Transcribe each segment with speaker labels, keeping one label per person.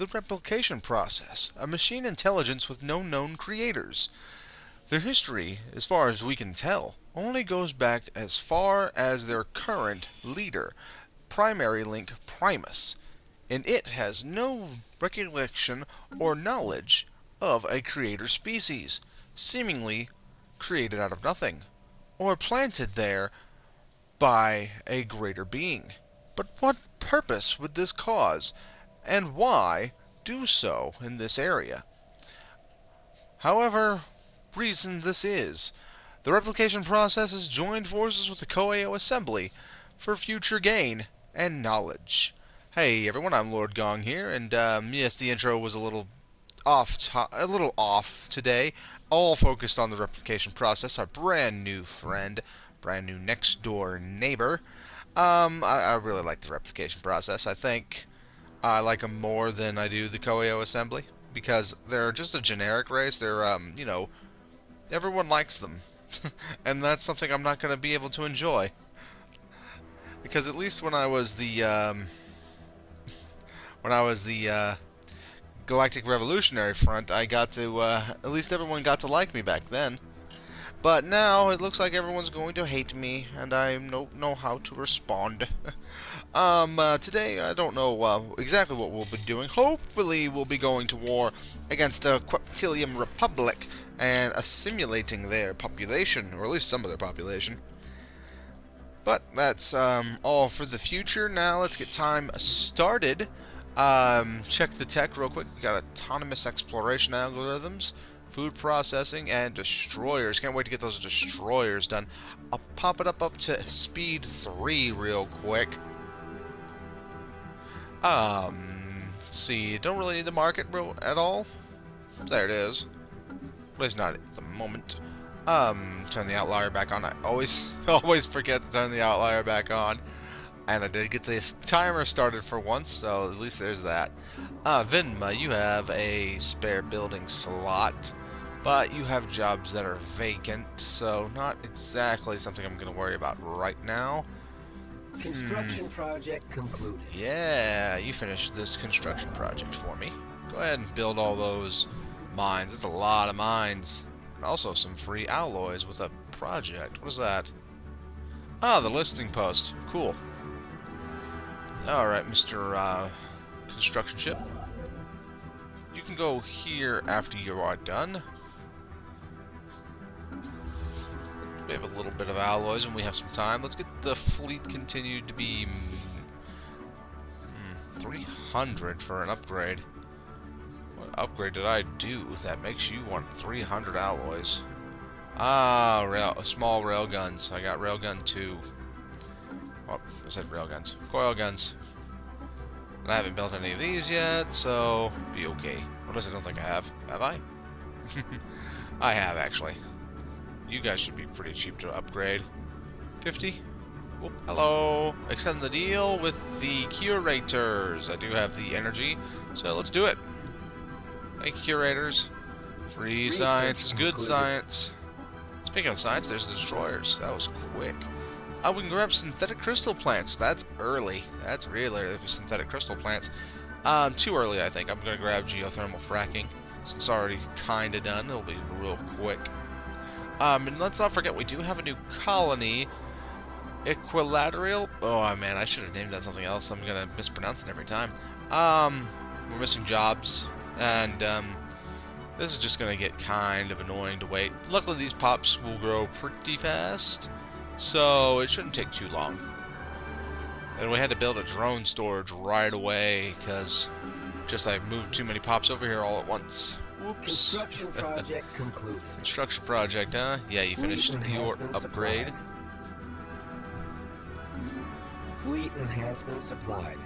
Speaker 1: the replication process, a machine intelligence with no known creators. Their history, as far as we can tell, only goes back as far as their current leader, Primary Link Primus, and it has no recollection or knowledge of a creator species, seemingly created out of nothing, or planted there by a greater being. But what purpose would this cause, and why do so in this area? However reason this is, the replication process has joined forces with the CoAO Assembly for future gain and knowledge. Hey everyone, I'm Lord Gong here, and yes, the intro was a little off today, all focused on the replication process, our brand new friend, brand new next door neighbor. I really like the replication process. I think I like them more than I do the CoAO Assembly, because they're just a generic race. They're, everyone likes them. And that's something I'm not going to be able to enjoy. Because at least when I was the Galactic Revolutionary Front, I got to, at least everyone got to like me back then. But now it looks like everyone's going to hate me, and I don't know how to respond. Today I don't know exactly what we'll be doing. Hopefully we'll be going to war against the Queptilium Republic and assimilating their population, or at least some of their population. But that's all for the future. Now let's get time started. Check the tech real quick. We got autonomous exploration algorithms, food processing, and destroyers. Can't wait to get those destroyers done. I'll pop it up to speed 3 real quick. Let's see. Don't really need the market at all. There it is. At least not at the moment. Turn the outlier back on. I always forget to turn the outlier back on. And I did get this timer started for once, so at least there's that. Venma, you have a spare building slot, but you have jobs that are vacant, so not exactly something I'm going to worry about right now.
Speaker 2: Construction project concluded.
Speaker 1: Yeah, you finished this construction project for me. Go ahead and build all those mines. It's a lot of mines. And also some free alloys with a project. What is that? Ah, the listing post. Cool. Alright, Mr. Construction Ship. You can go here after you are done. We have a little bit of alloys and we have some time. Let's get the fleet continued to be 300 for an upgrade. What upgrade did I do that makes you want 300 alloys? Ah, small railguns. I got railgun 2. Oh, I said railguns. Coil guns. And I haven't built any of these yet, so be okay. Unless I don't think I have. Have I? I have, actually. You guys should be pretty cheap to upgrade. 50? Whoop, hello. Extend the deal with the curators. I do have the energy, so let's do it. Thank you, curators. Free science, good science. Speaking of science, there's the destroyers. That was quick. We can grab synthetic crystal plants. That's early. That's really early for synthetic crystal plants. Too early, I think. I'm going to grab geothermal fracking. Since it's already kind of done, it'll be real quick. And let's not forget, we do have a new colony. Equilateral. Oh, man, I should have named that something else. I'm going to mispronounce it every time. We're missing jobs. And, this is just going to get kind of annoying to wait. Luckily, these pops will grow pretty fast. So it shouldn't take too long. And we had to build a drone storage right away because just I moved too many pops over here all at once. Whoops.
Speaker 2: Construction project concluded.
Speaker 1: Construction project, huh? Yeah, you finished your upgrade.
Speaker 2: Fleet enhancement supplied.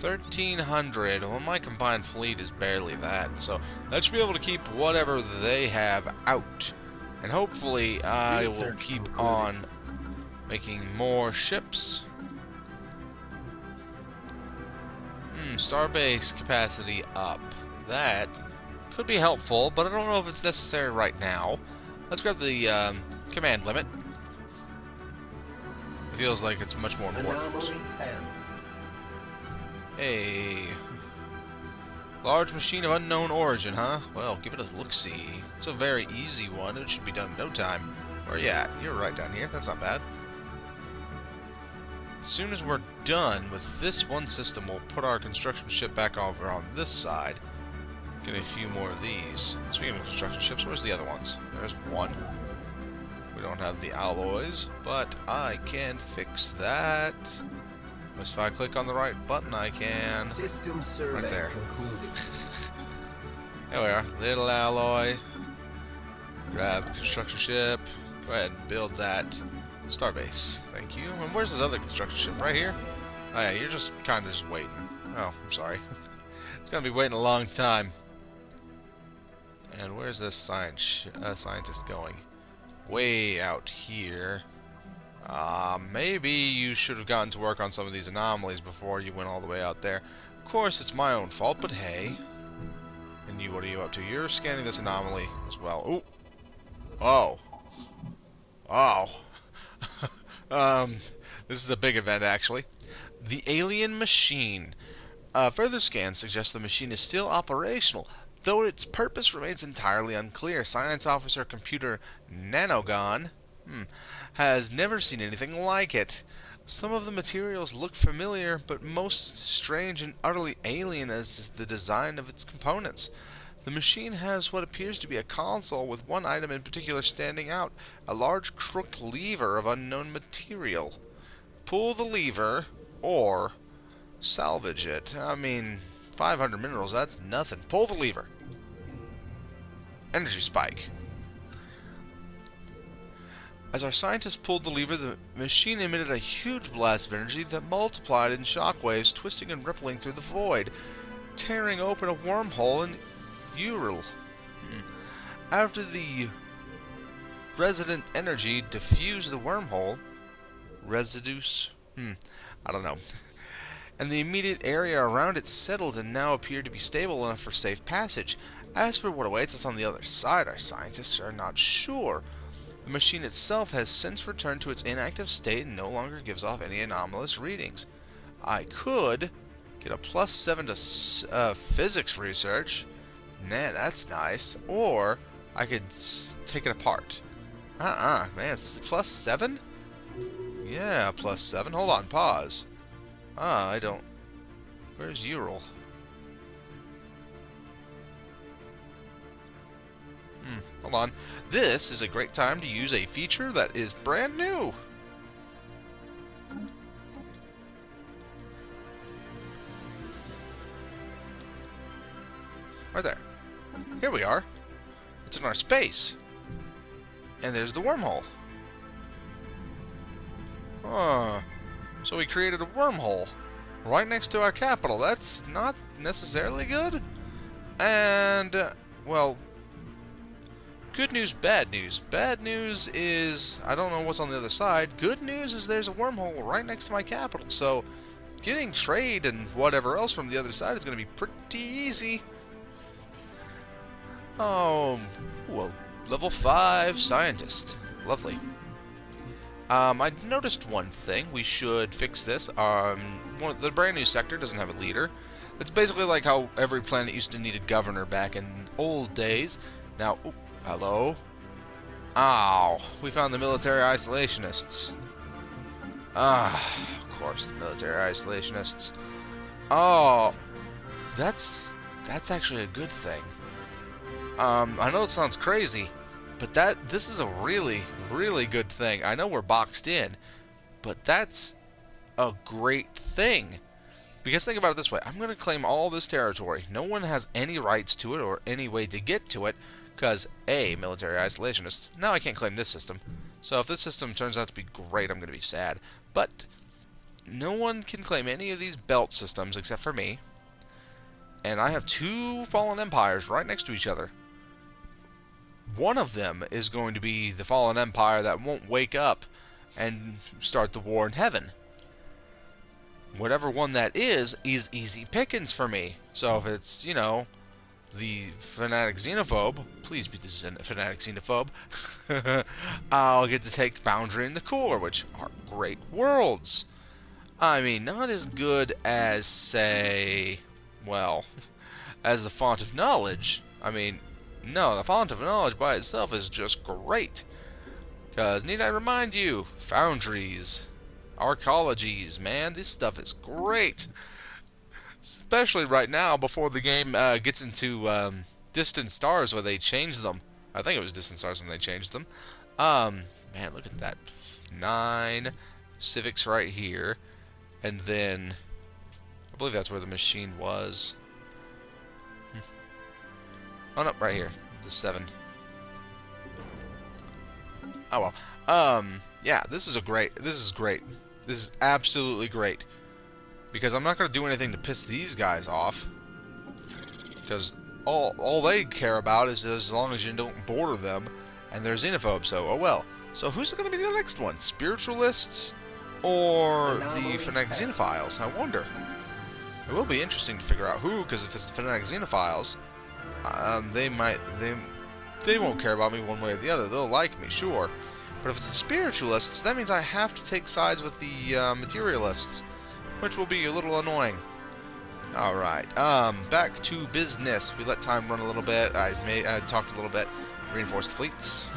Speaker 1: 1,300. Well, my combined fleet is barely that, so that should be able to keep whatever they have out. And hopefully I will keep on making more ships. Starbase capacity up. That could be helpful, but I don't know if it's necessary right now. Let's grab the command limit. It feels like it's much more important.
Speaker 2: Anomaly M.
Speaker 1: Hey. Large machine of unknown origin, huh? Well, give it a look-see. It's a very easy one. It should be done in no time. Where you at? You're right down here. That's not bad. As soon as we're done with this one system, we'll put our construction ship back over on this side. Get a few more of these. Speaking of construction ships, where's the other ones? There's one. We don't have the alloys, but I can fix that. If I click on the right button, I can.
Speaker 2: System survey
Speaker 1: Right there.
Speaker 2: concluded.
Speaker 1: There we are. Little alloy. Grab construction ship. Go ahead and build that. Starbase. Thank you. And where's this other construction ship? Right here? Oh yeah, you're just kind of just waiting. Oh, I'm sorry. It's gonna be waiting a long time. And where's this scientist going? Way out here. Maybe you should have gotten to work on some of these anomalies before you went all the way out there. Of course, it's my own fault, but hey. And you, what are you up to? You're scanning this anomaly as well. Ooh. Oh. Oh. This is a big event, actually. The alien machine. Further scans suggest the machine is still operational, though its purpose remains entirely unclear. Science Officer Computer Nanogon has never seen anything like it. Some of the materials look familiar, but most strange and utterly alien is the design of its components. The machine has what appears to be a console with one item in particular standing out, a large crooked lever of unknown material. Pull the lever, or salvage it. I mean, 500 minerals, that's nothing. Pull the lever. Energy spike. As our scientists pulled the lever, the machine emitted a huge blast of energy that multiplied in shockwaves, twisting and rippling through the void, tearing open a wormhole in Ural. After the resident energy diffused the wormhole, residues, I don't know, and the immediate area around it settled and now appeared to be stable enough for safe passage. As for what awaits us on the other side, our scientists are not sure. The machine itself has since returned to its inactive state and no longer gives off any anomalous readings. I could get a +7 to physics research. Nah, that's nice. Or I could take it apart. Man, it's +7? Yeah, +7. Hold on, pause. I don't... Where's Ural? Hold on. This is a great time to use a feature that is brand new. Right there. Here we are. It's in our space. And there's the wormhole. So we created a wormhole right next to our capital. That's not necessarily good. And, well, good news, bad news. Bad news is I don't know what's on the other side. Good news is there's a wormhole right next to my capital. So getting trade and whatever else from the other side is going to be pretty easy. Well, level 5 scientist. Lovely. I noticed one thing. We should fix this. The brand new sector doesn't have a leader. It's basically like how every planet used to need a governor back in old days. Now, hello? Ow. We found the military isolationists. Of course, the military isolationists. Oh, that's actually a good thing. I know it sounds crazy, but this is a really, really good thing. I know we're boxed in, but that's a great thing. Because think about it this way. I'm going to claim all this territory. No one has any rights to it or any way to get to it because, A, military isolationists. Now I can't claim this system. So if this system turns out to be great, I'm going to be sad. But no one can claim any of these belt systems except for me. And I have 2 fallen empires right next to each other. One of them is going to be the fallen empire that won't wake up and start the war in heaven. Whatever one that is easy pickings for me. So if it's, the fanatic xenophobe, please be the fanatic xenophobe, I'll get to take Boundary and the Cooler, which are great worlds. I mean, not as good as, say, well, as the Font of Knowledge. I mean, no, the Font of Knowledge by itself is just great. Because, need I remind you, Foundries, Arcologies, man, this stuff is great. Especially right now, before the game gets into Distant Stars, where they change them. I think it was Distant Stars when they changed them. Man, look at that. 9 civics right here. And then, I believe that's where the machine was. Oh, no, right here. The 7. Oh, well. Yeah, this is great. This is absolutely great. Because I'm not going to do anything to piss these guys off. Because all they care about is as long as you don't border them. And they're xenophobes, so oh well. So who's going to be the next one? Spiritualists? Or the Fanatic Xenophiles? I wonder. It will be interesting to figure out who, because if it's the Fanatic Xenophiles, they won't care about me one way or the other. They'll like me, sure. But if it's the Spiritualists, that means I have to take sides with the Materialists, which will be a little annoying. Alright, back to business. We let time run a little bit. I talked a little bit. Reinforced fleets.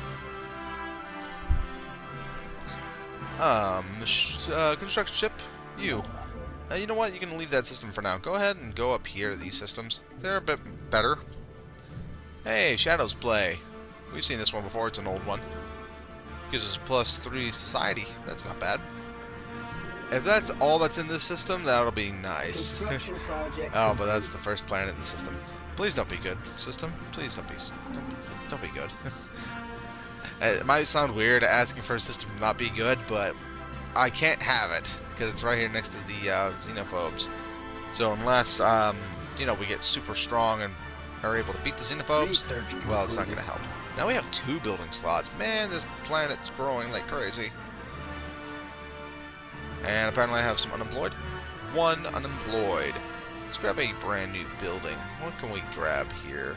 Speaker 1: Construction ship, you. You know what? You can leave that system for now. Go ahead and go up here to these systems. They're a bit better. Hey, Shadows Play. We've seen this one before. It's an old one. Gives us +3 society. That's not bad. If that's all that's in this system, that'll be nice. Oh, but that's the first planet in the system. Please don't be good, system. Please don't be good. It might sound weird asking for a system to not be good, but I can't have it because it's right here next to the xenophobes. So unless you know, we get super strong and are able to beat the xenophobes, well, it's not going to help. Now we have 2 building slots. Man, this planet's growing like crazy. And apparently I have some unemployed. 1 unemployed. Let's grab a brand new building. What can we grab here?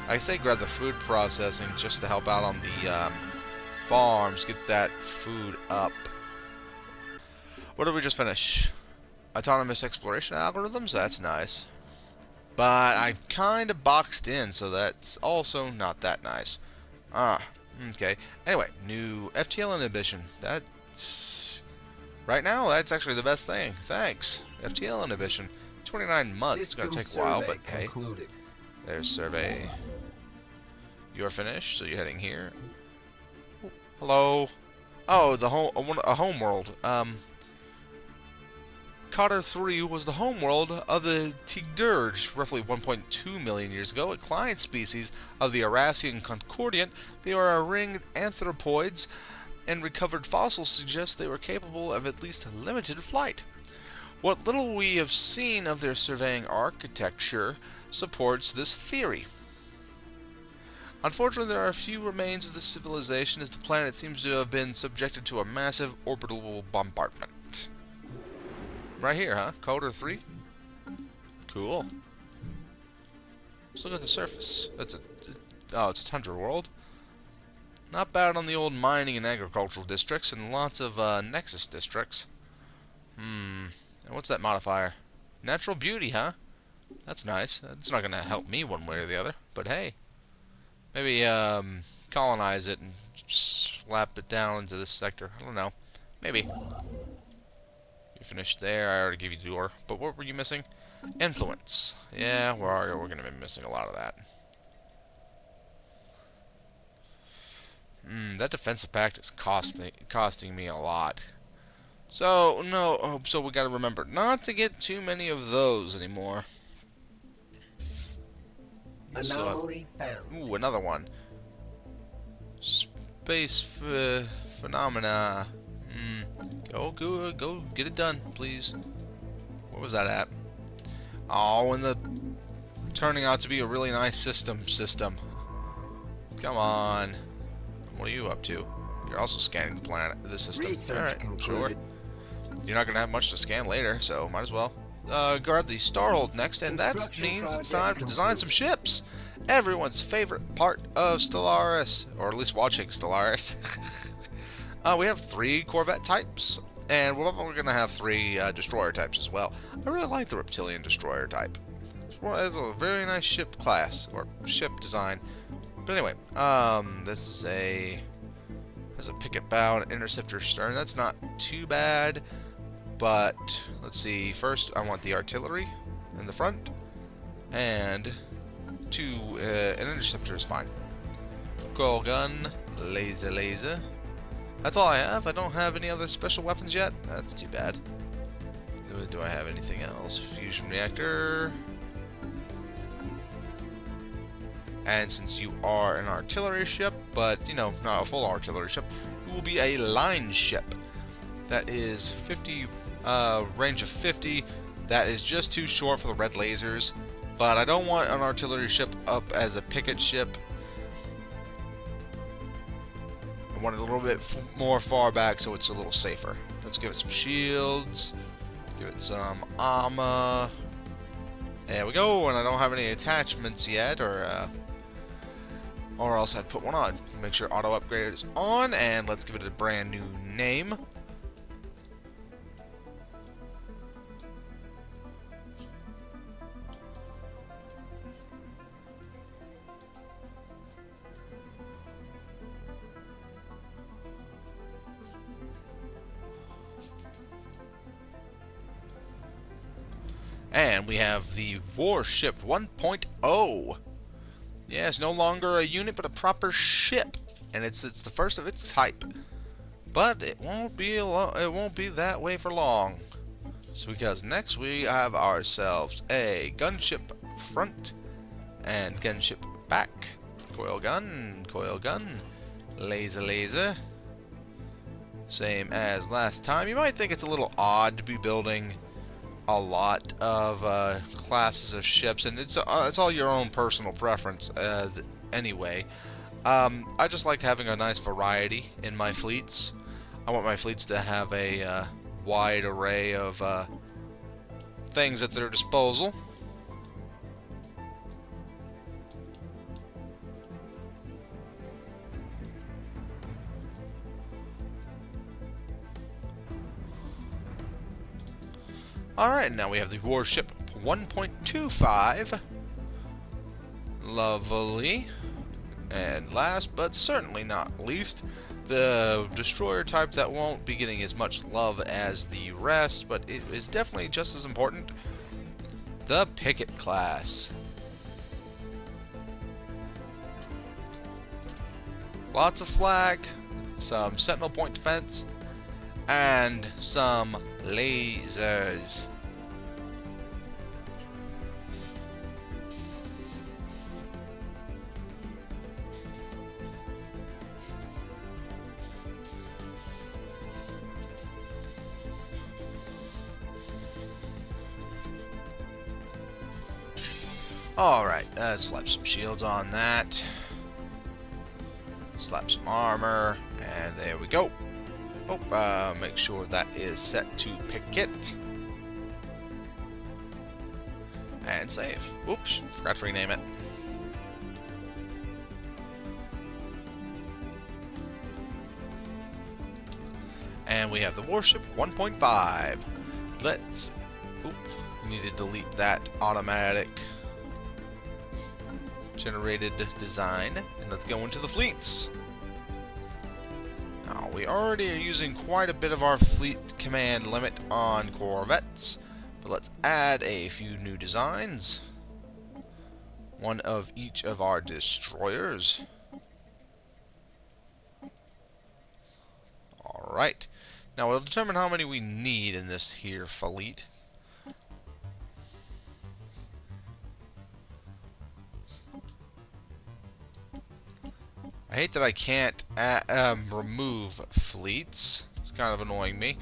Speaker 1: I say grab the food processing just to help out on the farms. Get that food up. What did we just finish? Autonomous exploration algorithms? That's nice. But I've kind of boxed in, so that's also not that nice. Okay. Anyway, new FTL inhibition. That's... Right now, that's actually the best thing. Thanks. FTL inhibition. 29 months. It's going to take a while, but hey. There's survey. You're finished, so you're heading here. Hello. Oh, a home world. Cotter 3 was the homeworld of the Tigdurge, roughly 1.2 million years ago, a client species of the Eurasian concordiant. They are ringed anthropoids, and recovered fossils suggest they were capable of at least limited flight. What little we have seen of their surveying architecture supports this theory. Unfortunately, there are few remains of this civilization, as the planet seems to have been subjected to a massive orbital bombardment. Right here, huh? Coder 3? Cool. Let's look at the surface. It's a tundra world. Not bad on the old mining and agricultural districts, and lots of nexus districts. And what's that modifier? Natural beauty, huh? That's nice. It's not going to help me one way or the other, but hey. Maybe colonize it and slap it down into this sector. I don't know. Maybe. You finished there. I already gave you the door. But what were you missing? Influence. Yeah, where are you? We're going to be missing a lot of that. That defensive pact is costing me a lot. So, no. So we got to remember not to get too many of those anymore.
Speaker 2: Anomaly found.
Speaker 1: Ooh, another one. Space phenomena. Go get it done, please. Where was that at? Oh, and the turning out to be a really nice system. Come on. What are you up to? You're also scanning the planet, the system. Alright, sure. You're not gonna have much to scan later, so might as well. grab the Starhold next, and that means it's time to design some ships. Everyone's favorite part of Stellaris, or at least watching Stellaris. We have 3 Corvette types, and we're going to have 3 destroyer types as well. I really like the Reptilian destroyer type. It's a very nice ship class, or ship design. But anyway, this is has a picket bow and interceptor stern. That's not too bad, but let's see. First, I want the artillery in the front, and an interceptor is fine. Coil gun, laser. That's all I have. I don't have any other special weapons yet. That's too bad. Do I have anything else? Fusion reactor. And since you are an artillery ship, but, you know, not a full artillery ship, you will be a line ship. That is 50, range of 50. That is just too short for the red lasers. But I don't want an artillery ship up as a picket ship. I want it a little bit more far back so it's a little safer. Let's give it some shields. Give it some armor. There we go, and I don't have any attachments yet, or else I'd put one on. Make sure auto upgrade is on, and let's give it a brand new name. And we have the Warship 1.0. Yeah, it's no longer a unit, but a proper ship, and it's the first of its type. But it won't be that way for long. So because next we have ourselves a gunship front and gunship back. Coil gun, laser. Same as last time. You might think it's a little odd to be building a lot of classes of ships, and it's all your own personal preference anyway. I just like having a nice variety in my fleets. I want my fleets to have a wide array of things at their disposal. Alright, now we have the Warship 1.25. Lovely. And last but certainly not least, the destroyer type that won't be getting as much love as the rest, but it is definitely just as important, the Picket class. Lots of flak, some sentinel point defense, and some lasers. Alright, let's slap some shields on that. Slap some armor, and there we go. Oh, make sure that is set to picket. And save. Oops, forgot to rename it. And we have the Warship 1.5. Let's... Oop, need to delete that automatic generated design. And let's go into the fleets. Now, we already are using quite a bit of our fleet command limit on corvettes, but let's add a few new designs. One of each of our destroyers. Alright. Now, we'll determine how many we need in this here fleet. I hate that I can't remove fleets. It's kind of annoying me.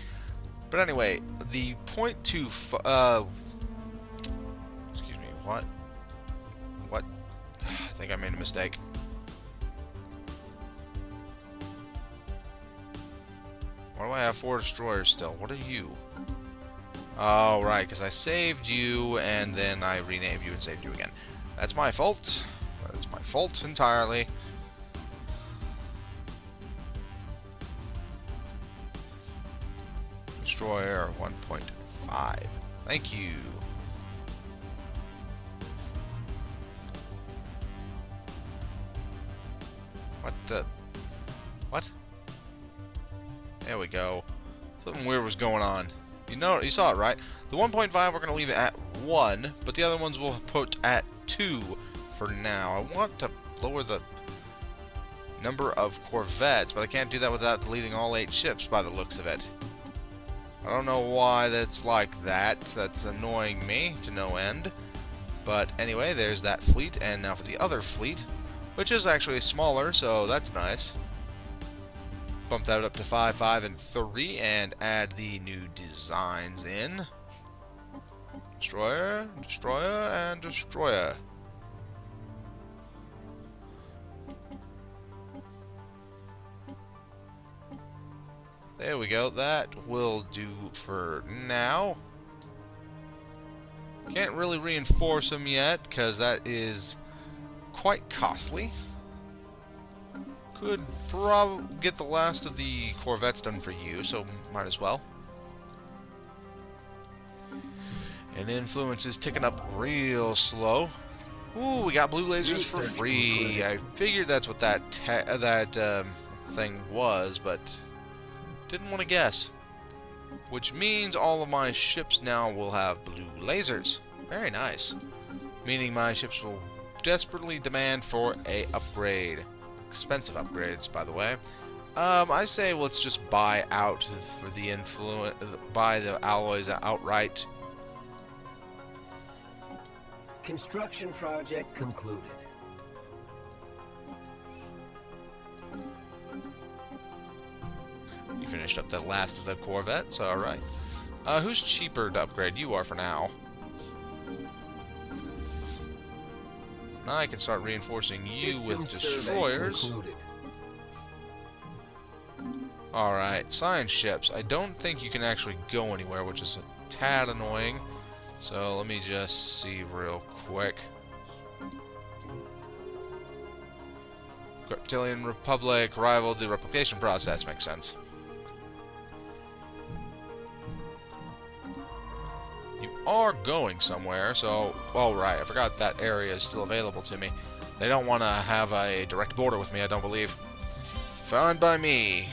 Speaker 1: But anyway, the .2... excuse me, what? What? I think I made a mistake. Why do I have 4 destroyers still? What are you? Oh, right, because I saved you, and then I renamed you and saved you again. That's my fault. That's my fault entirely. Destroyer 1.5. Thank you. What the... What? There we go. Something weird was going on. You saw it, right? The 1.5 we're going to leave it at 1, but the other ones we'll put at 2 for now. I want to lower the number of corvettes, but I can't do that without deleting all 8 ships by the looks of it. I don't know why that's like that. That's annoying me to no end. But anyway, there's that fleet, and now for the other fleet, which is actually smaller, so that's nice. Bump that up to 5, 5, and 3, and add the new designs in. Destroyer, Destroyer, and Destroyer. There we go, that will do for now. Can't really reinforce them yet, because that is quite costly. Could probably get the last of the corvettes done for you, so might as well. And influence is ticking up real slow. Ooh, we got blue lasers for free. I figured that's what that thing was, but didn't want to guess. Which means all of my ships now will have blue lasers. Very nice. Meaning my ships will desperately demand for a upgrade. Expensive upgrades, by the way. I say let's just buy out for the buy the alloys outright.
Speaker 2: Construction project concluded.
Speaker 1: You finished up the last of the corvettes, alright. Who's cheaper to upgrade? You are for now. Now I can start reinforcing you with destroyers. Alright, science ships. I don't think you can actually go anywhere, which is a tad annoying. So let me just see real quick. Reptilian Republic rivaled the replication process. Makes sense. You are going somewhere, so... Oh, right, I forgot that area is still available to me. They don't want to have a direct border with me, I don't believe. Fine by me.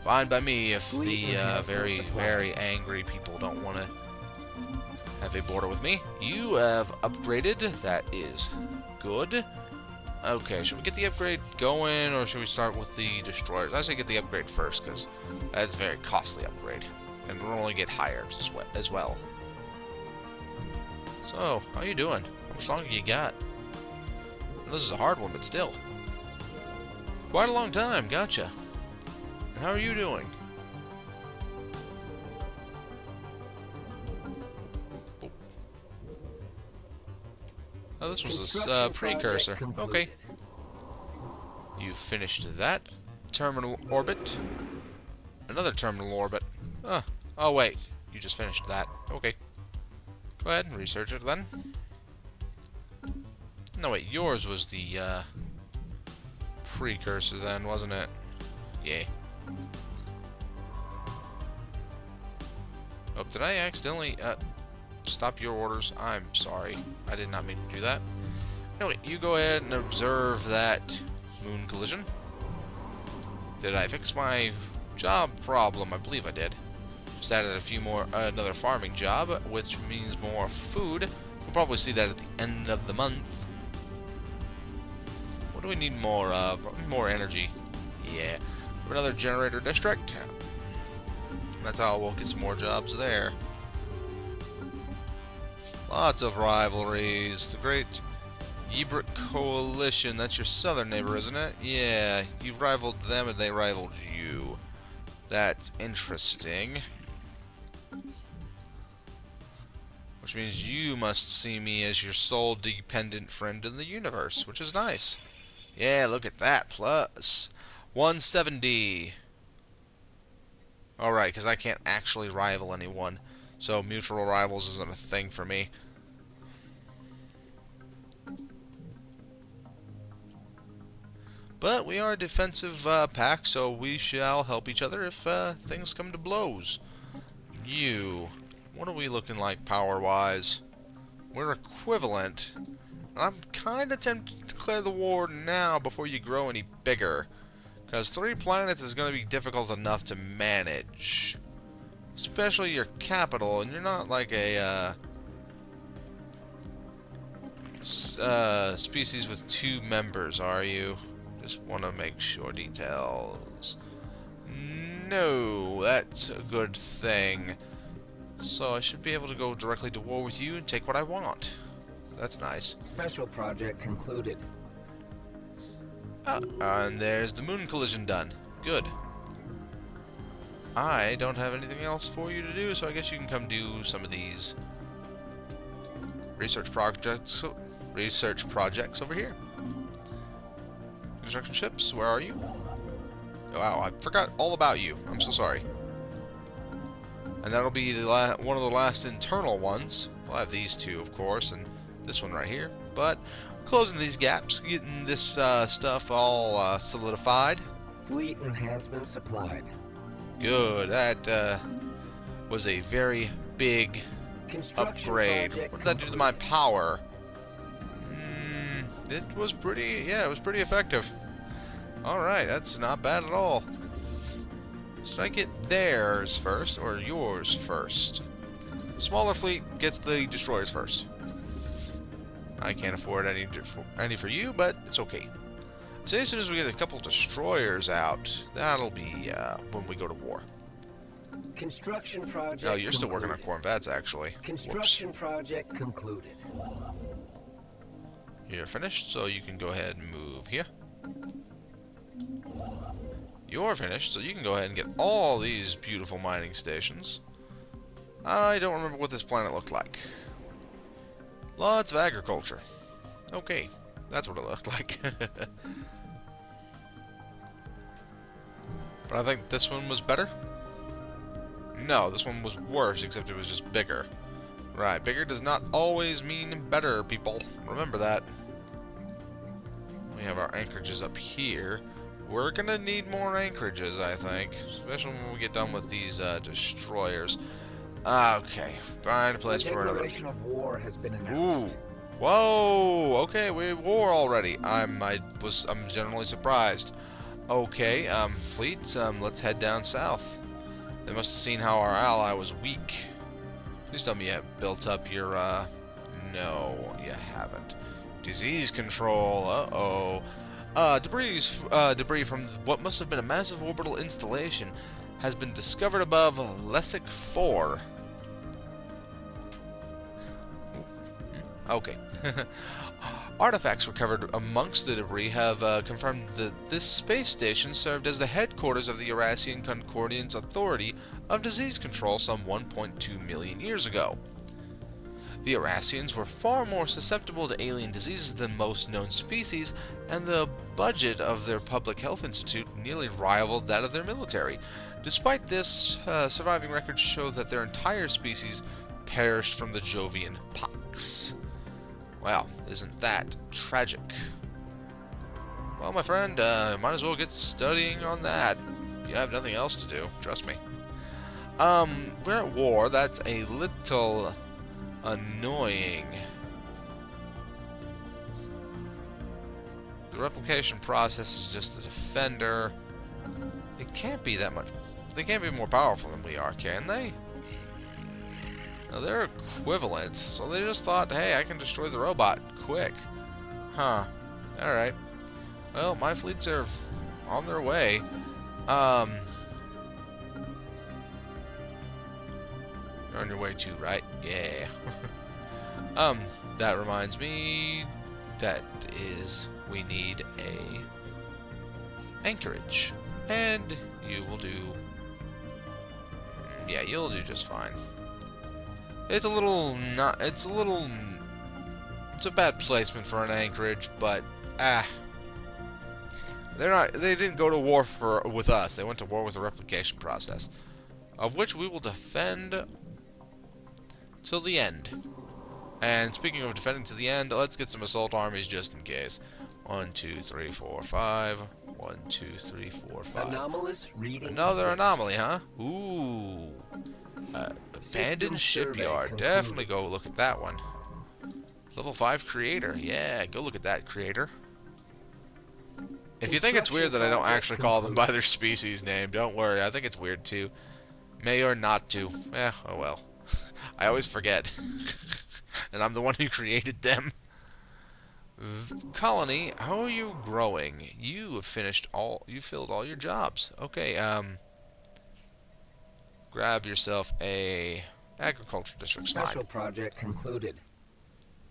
Speaker 1: Fine by me if the very, very angry people don't want to have a border with me. You have upgraded. That is good. Okay, should we get the upgrade going, or should we start with the destroyers? I say get the upgrade first, because that's a very costly upgrade. And we'll only get higher as well. So, how you doing? How much longer you got? This is a hard one, but still. Quite a long time, gotcha. And how are you doing? Oh, this was a precursor. Okay. You finished that. Terminal orbit. Another terminal orbit. Oh, wait. You just finished that. Okay. Go ahead and research it then. No, wait. Yours was the precursor then, wasn't it? Yeah. Oh, did I accidentally stop your orders? I'm sorry. I did not mean to do that. Anyway, you go ahead and observe that moon collision. Did I fix my job problem? I believe I did. Just added a few more, another farming job, which means more food. We'll probably see that at the end of the month. What do we need more of? More energy. Yeah. Another generator district. That's how we'll get some more jobs there. Lots of rivalries. The Great Ybrick Coalition. That's your southern neighbor, isn't it? Yeah. You rivaled them and they rivaled you. That's interesting. Which means you must see me as your sole dependent friend in the universe, which is nice. Yeah, look at that. Plus 170. Alright, because I can't actually rival anyone. so mutual rivals isn't a thing for me. But we are a defensive pack, so we shall help each other if things come to blows. You, what are we looking like power-wise? We're equivalent. I'm kind of tempted to declare the war now before you grow any bigger. Because 3 planets is going to be difficult enough to manage. Especially your capital, and you're not like a species with 2 members, are you? Just want to make sure details. No, that's a good thing. So I should be able to go directly to war with you and take what I want. That's nice.
Speaker 2: Special project concluded.
Speaker 1: And there's the moon collision done. Good. I don't have anything else for you to do, so I guess you can come do some of these research projects over here. Construction ships, where are you? Oh, wow, I forgot all about you. I'm so sorry. And that'll be the one of the last internal ones. We'll have these 2, of course, and this one right here. But closing these gaps, getting this stuff all solidified.
Speaker 2: Fleet enhancement supplied.
Speaker 1: Good. That was a very big upgrade. What did that do to my power? It was pretty, yeah, it was pretty effective. Alright, that's not bad at all. Should I get theirs first, or yours first? Smaller fleet gets the destroyers first. I can't afford any for you, but it's okay. So as soon as we get a couple destroyers out, that'll be when we go to war.
Speaker 2: Construction project.
Speaker 1: Oh, you're still working on Corvettes, actually.
Speaker 2: Construction project concluded.
Speaker 1: You're finished, so you can go ahead and move here. You're finished, so you can go ahead and get all these beautiful mining stations. I don't remember what this planet looked like. Lots of agriculture. Okay, that's what it looked like. But I think this one was better. No, this one was worse, except it was just bigger. Right, bigger does not always mean better, people. Remember that. We have our anchorages up here. We're gonna need more anchorages, I think. Especially when we get done with these destroyers. Okay, find a place for another.
Speaker 2: Declaration of war has been announced.
Speaker 1: Ooh. Whoa! Okay, we have war already. I'm generally surprised. Okay, fleet, let's head down south. They must have seen how our ally was weak. Please tell me you have built up your, no, you haven't. Disease control, uh-oh. Debris from what must have been a massive orbital installation has been discovered above Lessic 4. Okay. Artifacts recovered amongst the debris have confirmed that this space station served as the headquarters of the Eurasian Concordian's Authority of Disease Control some 1.2 million years ago. The Eurasians were far more susceptible to alien diseases than most known species, and the budget of their public health institute nearly rivaled that of their military. Despite this, surviving records show that their entire species perished from the Jovian pox. Well, isn't that tragic? Well, my friend, might as well get studying on that. You have nothing else to do, trust me. We're at war. That's a little annoying. The replication process is just a defender. It can't be that much. They can't be more powerful than we are, can they? No, they're equivalent, so they just thought, hey, I can destroy the robot quick. Huh. Alright. Well, my fleets are on their way. You're on your way too, right? Yeah. That reminds me, that is, we need a anchorage. And you will do, yeah, you'll do just fine. It's a little not. It's a bad placement for an anchorage, but they're not. They didn't go to war with us. They went to war with the replication process, of which we will defend till the end. And speaking of defending to the end, let's get some assault armies just in case. 1, 2, 3, 4, 5. 1, 2, 3, 4, 5.
Speaker 2: Anomalous reading.
Speaker 1: Another anomaly, huh? Ooh. Abandoned shipyard. Definitely go look at that one. Level 5 creator. Yeah, go look at that creator. If you think it's weird that I don't actually call them by their species name, don't worry. I think it's weird too. May or not to. Eh, oh well. I always forget. And I'm the one who created them. Colony, how are you growing? You have finished all, you filled all your jobs. Okay, grab yourself a agriculture district.
Speaker 2: Special project concluded.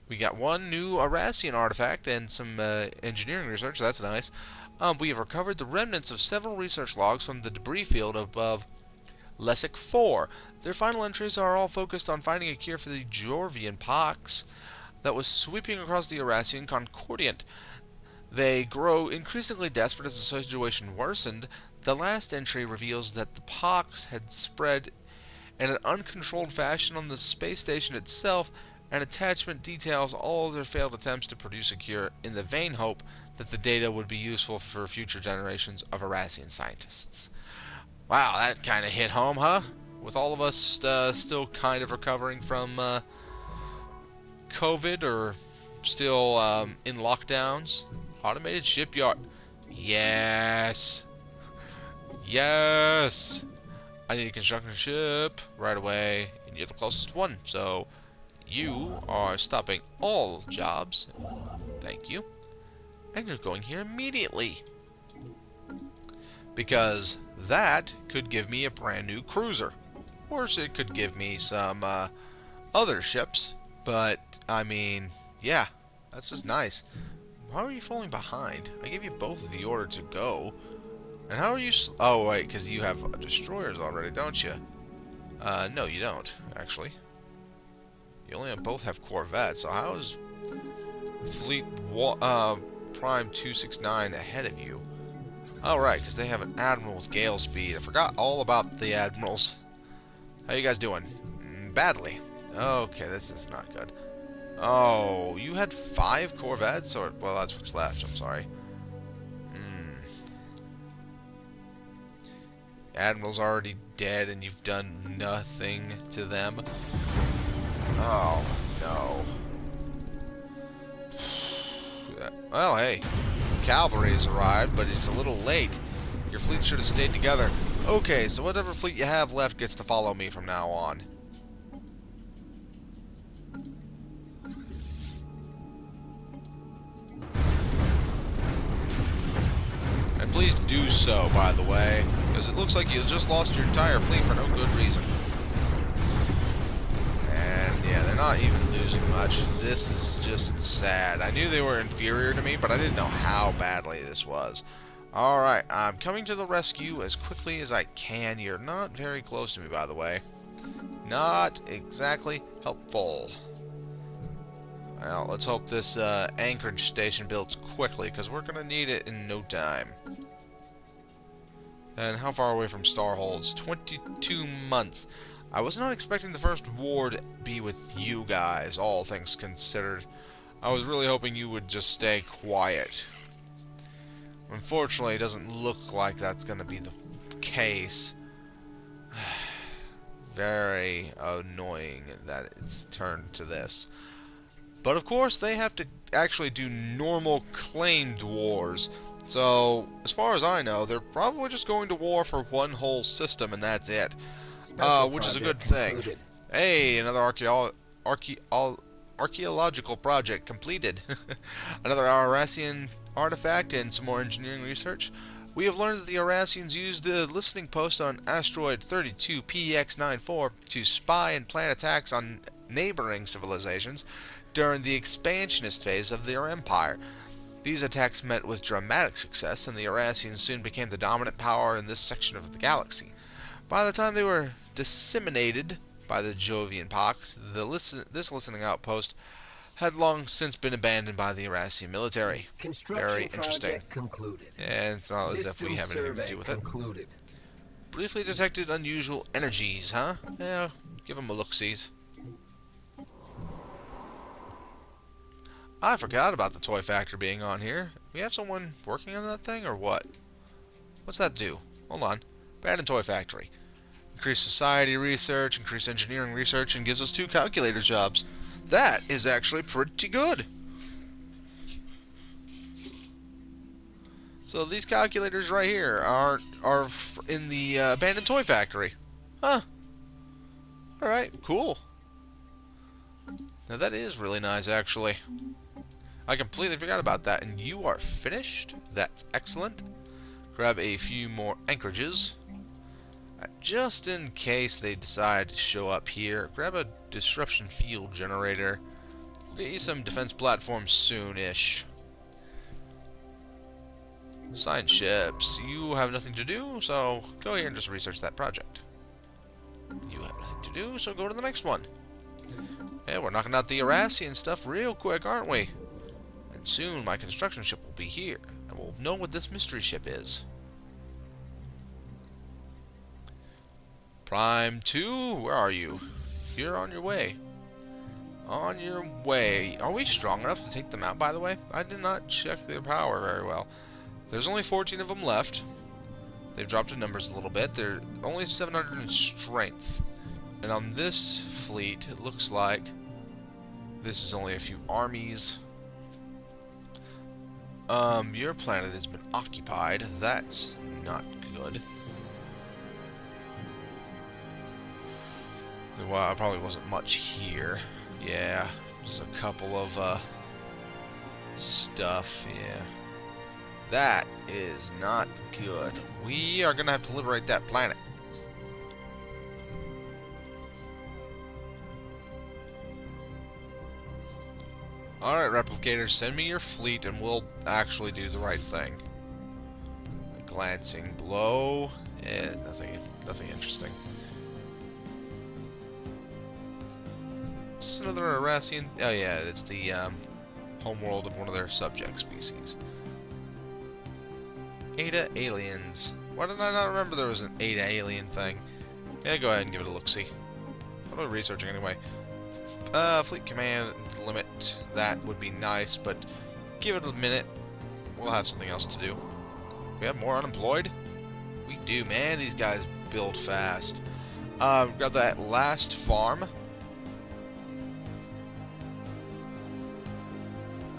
Speaker 1: We got one new Arassian artifact and some engineering research. That's nice. We have recovered the remnants of several research logs from the debris field above Lessic 4. Their final entries are all focused on finding a cure for the Jorvian pox that was sweeping across the Arassian Concordient. They grow increasingly desperate as the situation worsened. The last entry reveals that the pox had spread in an uncontrolled fashion on the space station itself, and attachment details all of their failed attempts to produce a cure in the vain hope that the data would be useful for future generations of Arassian scientists. Wow, that kind of hit home, huh? With all of us still kind of recovering from COVID, or still in lockdowns. Automated shipyard. Yes. Yes. I need a construction ship right away, and you're the closest one, so you are stopping all jobs. Thank you. And you're going here immediately. Because that could give me a brand new cruiser. Or it could give me some other ships. But, I mean, yeah, that's just nice. How are you falling behind? I gave you both the order to go. And how are you... Oh, wait, because you have destroyers already, don't you? No, you don't, actually. You only both have corvettes, so how is Fleet Prime 269 ahead of you? Oh, right, because they have an Admiral with gale speed. I forgot all about the Admirals. How you guys doing? Badly. Okay, this is not good. Oh, you had 5 corvettes? Or, well, that's what's left, I'm sorry. Admiral's already dead and you've done nothing to them. Oh, no. Well, hey. The cavalry has arrived, but it's a little late. Your fleet should have stayed together. Okay, so whatever fleet you have left gets to follow me from now on. And please do so, by the way, because it looks like you just lost your entire fleet for no good reason. And yeah, they're not even losing much. This is just sad. I knew they were inferior to me, but I didn't know how badly this was. Alright, I'm coming to the rescue as quickly as I can. You're not very close to me, by the way. Not exactly helpful. Well, let's hope this anchorage station builds quickly, because we're going to need it in no time. And how far away from Starholds? 22 months. I was not expecting the first war to be with you guys, all things considered. I was really hoping you would just stay quiet. Unfortunately, it doesn't look like that's going to be the case. Very annoying that it's turned to this. But of course, they have to actually do normal claimed wars. So, as far as I know, they're probably just going to war for one whole system, and that's it. Which is a good thing. Hey, another archaeological project completed. Another Arassian artifact and some more engineering research. We have learned that the Arassians used the listening post on asteroid 32PX94 to spy and plan attacks on neighboring civilizations during the expansionist phase of their empire. These attacks met with dramatic success, and the Arassians soon became the dominant power in this section of the galaxy. By the time they were disseminated by the Jovian pox, this listening outpost had long since been abandoned by the Arassian military. Very interesting.
Speaker 2: Concluded.
Speaker 1: And it's not as if we have anything to do with it. Briefly detected unusual energies, huh? Yeah, give them a look-sees. I forgot about the toy factory being on here. We have someone working on that thing, or what? What's that do? Hold on. Abandoned toy factory. Increase society research, increase engineering research, and gives us 2 calculator jobs. That is actually pretty good. So these calculators right here are in the abandoned toy factory. Huh. Alright, cool. Now that is really nice, actually. I completely forgot about that. And you are finished? That's excellent. Grab a few more anchorages. Just in case they decide to show up here, grab a disruption field generator. Get you some defense platforms soon-ish. Science ships. You have nothing to do, so go here and just research that project. You have nothing to do, so go to the next one. Yeah, we're knocking out the Arassian stuff real quick, aren't we? And soon my construction ship will be here, and we'll know what this mystery ship is. Prime 2, where are you? You're on your way. On your way. Are we strong enough to take them out, by the way? I did not check their power very well. There's only 14 of them left. They've dropped in numbers a little bit. They're only 700 in strength. And on this fleet, it looks like this is only a few armies. Your planet has been occupied. That's not good. Well, probably wasn't much here. Yeah, just a couple of stuff. Yeah, that is not good. We are gonna have to liberate that planet. Alright, replicators, send me your fleet and we'll actually do the right thing. A glancing blow. Nothing interesting. Just another Arassian. Oh yeah, it's the homeworld of one of their subject species. Ada aliens. Why did I not remember there was an Ada alien thing? Yeah, go ahead and give it a look-see. What am I researching anyway? Fleet command limit. That would be nice, but give it a minute. We'll have something else to do. We have more unemployed? We do, man. These guys build fast. Got that last farm.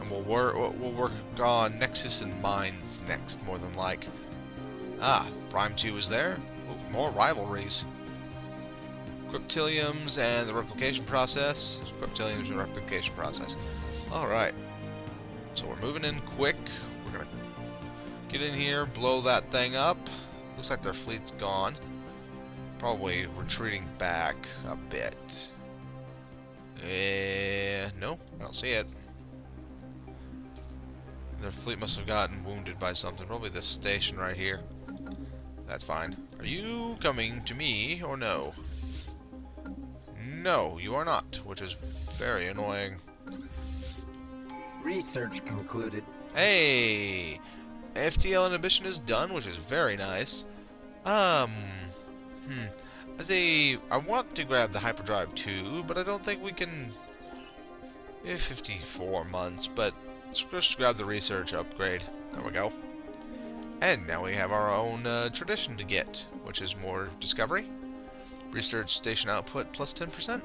Speaker 1: We'll work on Nexus and Mines next, more than like. Ah, Prime 2 is there. Ooh, more rivalries. Cryptiliums and the replication process. Cryptiliums and replication process. Alright. So we're moving in quick. We're gonna get in here, blow that thing up. Looks like their fleet's gone. Probably retreating back a bit. No, I don't see it. Their fleet must have gotten wounded by something. Probably this station right here. That's fine. Are you coming to me or no? No, you are not, which is very annoying.
Speaker 2: Research concluded.
Speaker 1: Hey! FTL inhibition is done, which is very nice. I want to grab the hyperdrive too, but I don't think we can. 54 months, but let's just grab the research upgrade. There we go. And now we have our own tradition to get, which is more discovery. Research station output plus 10%.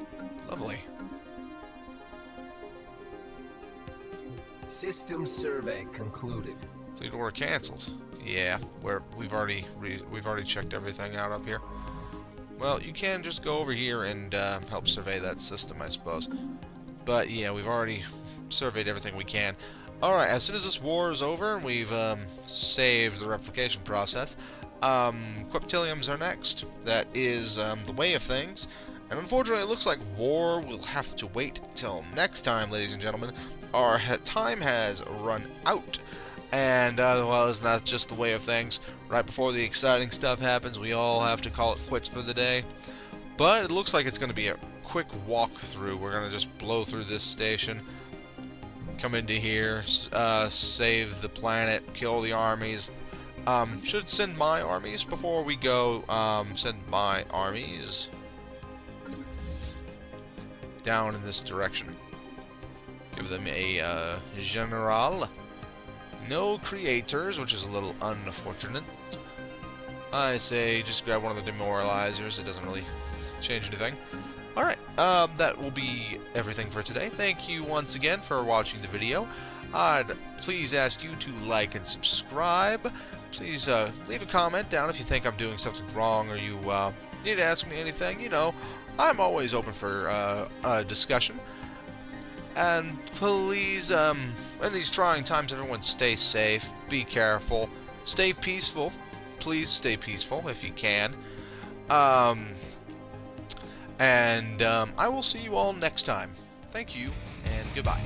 Speaker 1: Lovely.
Speaker 2: System survey concluded.
Speaker 1: Fleet order canceled. Yeah, we've already checked everything out up here. Well, you can just go over here and help survey that system, I suppose. But yeah, we've already surveyed everything we can. Alright, as soon as this war is over and we've saved the replication process, Cryptiliums are next. That is the way of things. And unfortunately, it looks like war will have to wait till next time, ladies and gentlemen. Our time has run out. And, well, isn't that just the way of things? Right before the exciting stuff happens, we all have to call it quits for the day. But it looks like it's going to be a quick walkthrough. We're going to just blow through this station, come into here, save the planet, kill the armies. Should send my armies before we go. Send my armies down in this direction. Give them a general. No creators, which is a little unfortunate. I say just grab one of the demoralizers. It doesn't really change anything. Alright, that will be everything for today. Thank you once again for watching the video. I'd please ask you to like and subscribe. Please leave a comment down if you think I'm doing something wrong or you need to ask me anything. You know, I'm always open for a discussion. And please, in these trying times, everyone stay safe, be careful, stay peaceful. Please stay peaceful if you can. I will see you all next time. Thank you, and goodbye.